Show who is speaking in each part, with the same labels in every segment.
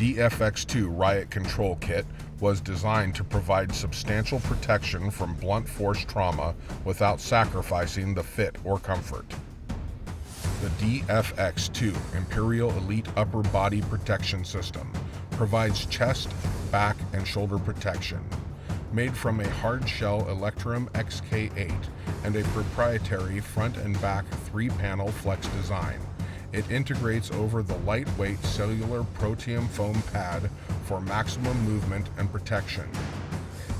Speaker 1: DFX2 Riot Control Kit was designed to provide substantial protection from blunt force trauma without sacrificing the fit or comfort. The DFX2 Imperial Elite Upper Body Protection System provides chest, back, and shoulder protection. Made from a hard-shell Electrum XK8 and a proprietary front and back 3-panel flex design, it integrates over the lightweight cellular proteum foam pad for maximum movement and protection.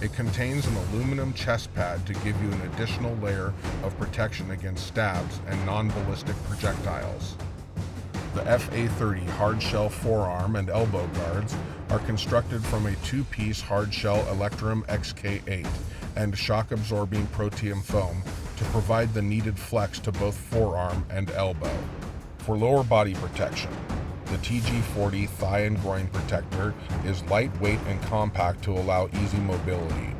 Speaker 1: It contains an aluminum chest pad to give you an additional layer of protection against stabs and non-ballistic projectiles. The FA30 hard-shell forearm and elbow guards are constructed from a 2-piece hard-shell Electrum XK8 and shock-absorbing proteum foam to provide the needed flex to both forearm and elbow. For lower body protection, the TG40 thigh and groin protector is lightweight and compact to allow easy mobility.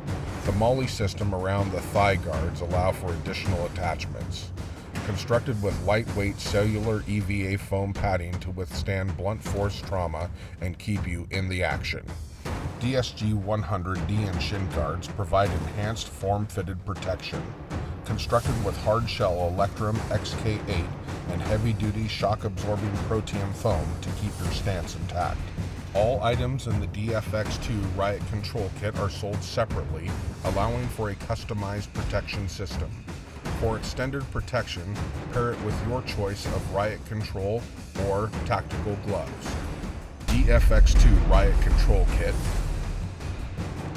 Speaker 1: The Molle system around the thigh guards allow for additional attachments. Constructed with lightweight cellular EVA foam padding to withstand blunt force trauma and keep you in the action. DSG-100D and Shin Guards provide enhanced form-fitted protection. Constructed with hard-shell Electrum XK8 and heavy-duty shock-absorbing proteum foam to keep your stance intact. All items in the DFX2 Riot Control Kit are sold separately, allowing for a customized protection system. For extended protection, pair it with your choice of Riot Control or tactical gloves. DFX2 Riot Control Kit.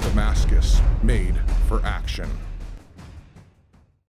Speaker 1: Damascus, made for action.